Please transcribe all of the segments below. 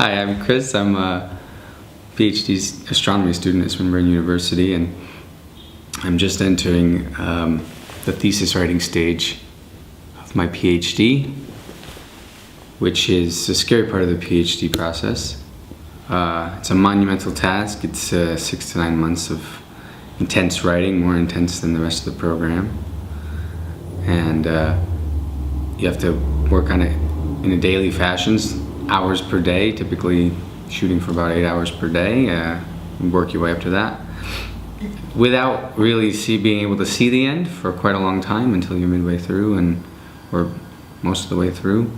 Hi, I'm Chris. I'm a PhD astronomy student at Swinburne University, and I'm just entering the thesis writing stage of my PhD, which is a scary part of the PhD process. It's a monumental task. It's 6 to 9 months of intense writing, more intense than the rest of the program. And you have to work on it in a daily fashion, hours per day, typically shooting for about 8 hours per day, and work your way up to that without really being able to see the end for quite a long time until you're midway through or most of the way through,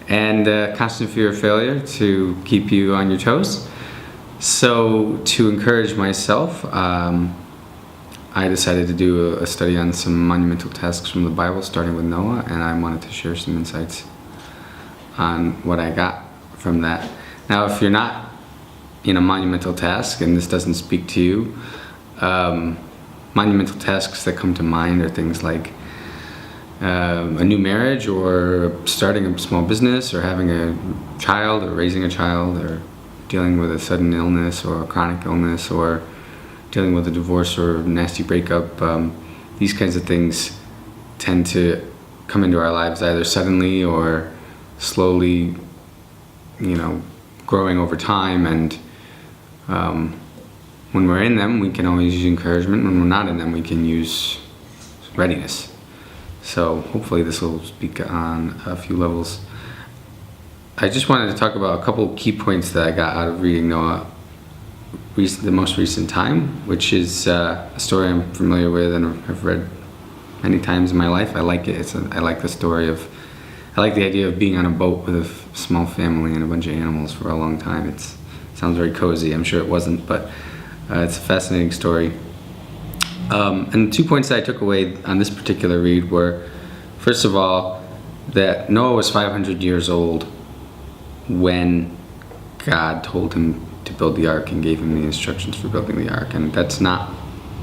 and constant fear of failure to keep you on your toes. So to encourage myself, I decided to do a study on some monumental tasks from the Bible, starting with Noah, and I wanted to share some insights on what I got from that. Now, if you're not in a monumental task and this doesn't speak to you, monumental tasks that come to mind are things like a new marriage, or starting a small business, or having a child, or raising a child, or dealing with a sudden illness or a chronic illness, or dealing with a divorce or a nasty breakup. These kinds of things tend to come into our lives either suddenly or slowly, growing over time. And when we're in them, we can always use encouragement. When we're not in them, we can use readiness. So hopefully this will speak on a few levels. I just wanted to talk about a couple key points that I got out of reading Noah the most recent time, which is a story I'm familiar with and I've read many times in my life. I like it. I like the idea of being on a boat with a small family and a bunch of animals for a long time. It sounds very cozy. I'm sure it wasn't, but it's a fascinating story. And the 2 points that I took away on this particular read were, first of all, that Noah was 500 years old when God told him to build the ark and gave him the instructions for building the ark. And that's not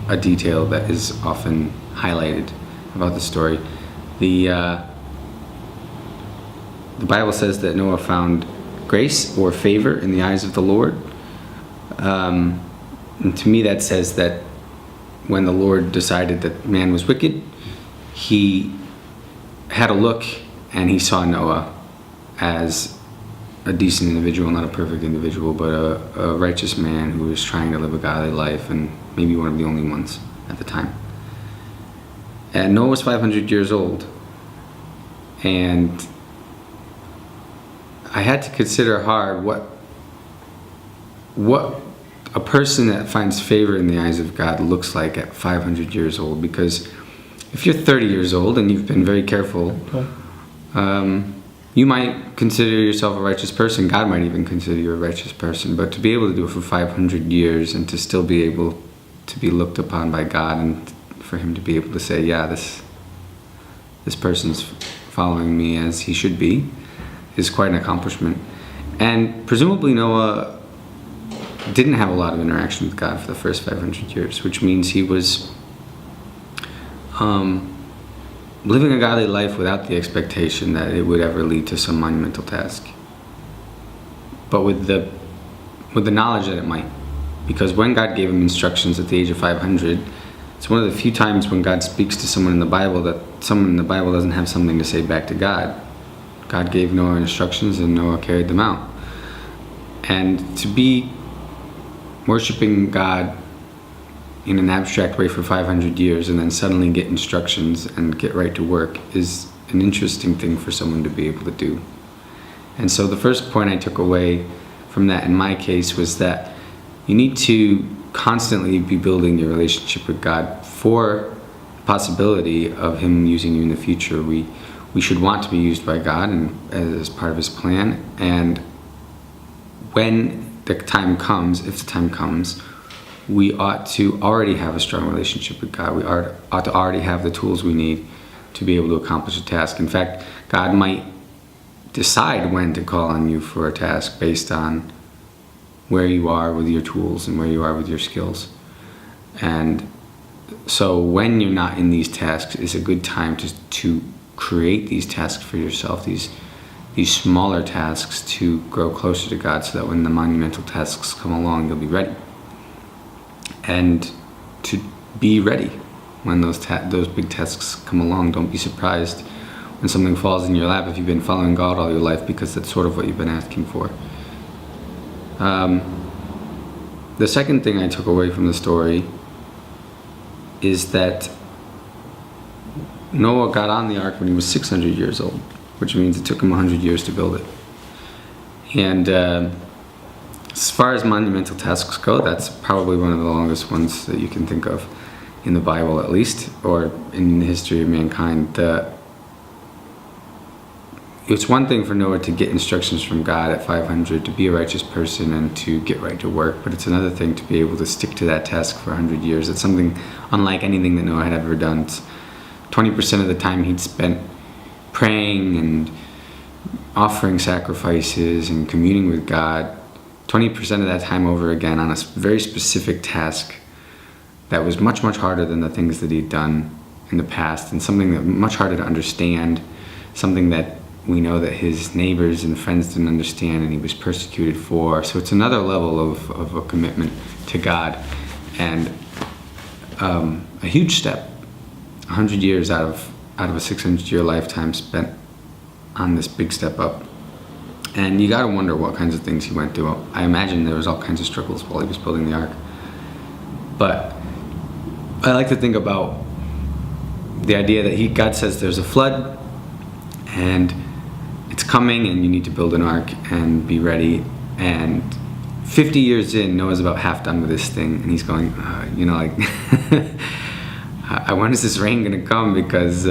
a detail that is often highlighted about the story. The Bible says that Noah found grace or favor in the eyes of the Lord. And to me that says that when the Lord decided that man was wicked, he had a look and he saw Noah as a decent individual, not a perfect individual, but a righteous man who was trying to live a godly life, and maybe one of the only ones at the time. And Noah was 500 years old, and I had to consider hard what a person that finds favor in the eyes of God looks like at 500 years old. Because if you're 30 years old and you've been very careful, you might consider yourself a righteous person. God might even consider you a righteous person. But to be able to do it for 500 years and to still be able to be looked upon by God, and for him to be able to say, yeah, this person's following me as he should be, is quite an accomplishment. And presumably Noah didn't have a lot of interaction with God for the first 500 years, which means he was living a godly life without the expectation that it would ever lead to some monumental task, but with the knowledge that it might. Because when God gave him instructions at the age of 500, it's one of the few times when God speaks to someone in the Bible that someone in the Bible doesn't have something to say back to God. God gave Noah instructions and Noah carried them out. And to be worshiping God in an abstract way for 500 years and then suddenly get instructions and get right to work is an interesting thing for someone to be able to do. And so the first point I took away from that in my case was that you need to constantly be building your relationship with God for the possibility of him using you in the future. We should want to be used by God and as part of his plan. And when the time comes, if the time comes, we ought to already have a strong relationship with God. We ought to already have the tools we need to be able to accomplish a task. In fact, God might decide when to call on you for a task based on where you are with your tools and where you are with your skills. And so when you're not in these tasks, it's a good time to create these tasks for yourself, these these smaller tasks to grow closer to God, so that when the monumental tasks come along, you'll be ready. And to be ready when those big tasks come along. Don't be surprised when something falls in your lap if you've been following God all your life, because that's sort of what you've been asking for. The second thing I took away from the story is that Noah got on the ark when he was 600 years old, which means it took him 100 years to build it. And as far as monumental tasks go, that's probably one of the longest ones that you can think of in the Bible, at least, or in the history of mankind. It's one thing for Noah to get instructions from God at 500 to be a righteous person and to get right to work, but it's another thing to be able to stick to that task for 100 years. It's something unlike anything that Noah had ever done. It's 20% of the time he'd spent praying and offering sacrifices and communing with God, 20% of that time over again on a very specific task that was much, much harder than the things that he'd done in the past, and something that much harder to understand, something that we know that his neighbors and friends didn't understand and he was persecuted for. So it's another level of a commitment to God, and a huge step. 100 years out of a 600-year lifetime spent on this big step up. And you gotta wonder what kinds of things he went through. I imagine there was all kinds of struggles while he was building the ark. But I like to think about the idea that God says there's a flood and it's coming and you need to build an ark and be ready. And 50 years in, Noah's about half done with this thing, and he's going, when is this rain gonna come? Because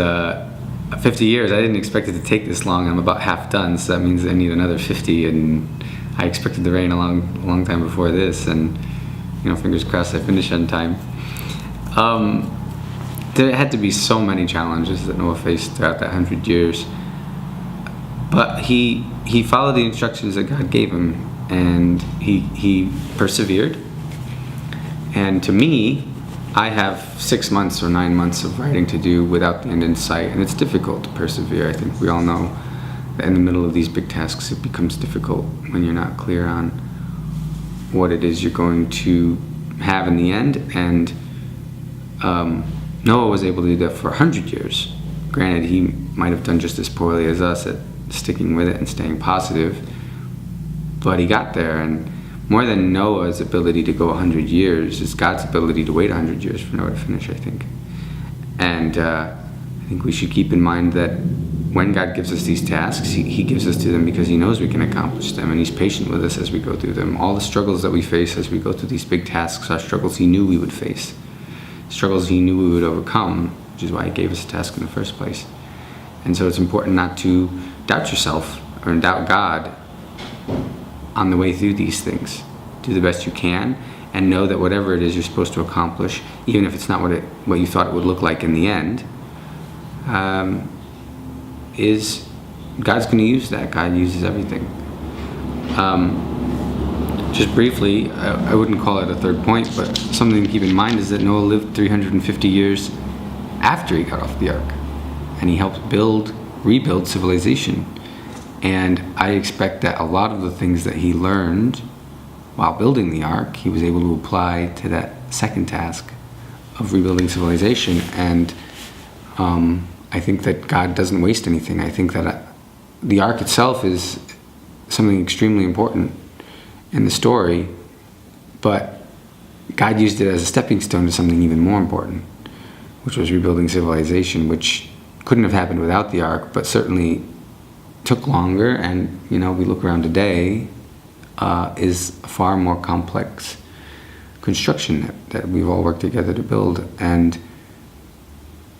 50 years, I didn't expect it to take this long. I'm about half done, so that means I need another 50, and I expected the rain a long time before this, and fingers crossed I finish on time. There had to be so many challenges that Noah faced throughout that 100 years, but he followed the instructions that God gave him, and he persevered. And to me, I have 6 months or 9 months of writing to do without the end in sight, and it's difficult to persevere. I think we all know that in the middle of these big tasks, it becomes difficult when you're not clear on what it is you're going to have in the end. And Noah was able to do that for 100 years. Granted, he might have done just as poorly as us at sticking with it and staying positive, but he got there. And more than Noah's ability to go 100 years is God's ability to wait 100 years for Noah to finish, I think. And I think we should keep in mind that when God gives us these tasks, he gives us to them because he knows we can accomplish them, and he's patient with us as we go through them. All the struggles that we face as we go through these big tasks are struggles he knew we would face, struggles he knew we would overcome, which is why he gave us a task in the first place. And so it's important not to doubt yourself or doubt God on the way through these things. Do the best you can, and know that whatever it is you're supposed to accomplish, even if it's not what you thought it would look like in the end, is God's going to use that. God uses everything. Just briefly, I wouldn't call it a third point, but something to keep in mind is that Noah lived 350 years after he got off the ark, and he helped rebuild civilization. And I expect that a lot of the things that he learned while building the ark, he was able to apply to that second task of rebuilding civilization. And I think that God doesn't waste anything. I think that the ark itself is something extremely important in the story, but God used it as a stepping stone to something even more important, which was rebuilding civilization, which couldn't have happened without the ark, but certainly took longer. And we look around today, is a far more complex construction that we've all worked together to build. And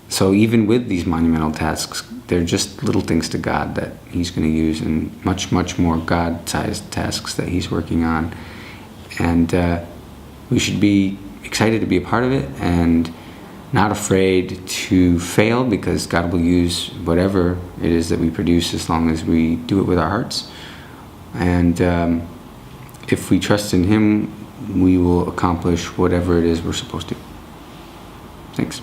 so even with these monumental tasks, they're just little things to God that he's going to use in much, much more God-sized tasks that he's working on. And we should be excited to be a part of it and not afraid to fail, because God will use whatever it is that we produce as long as we do it with our hearts. And if we trust in him, we will accomplish whatever it is we're supposed to. Thanks.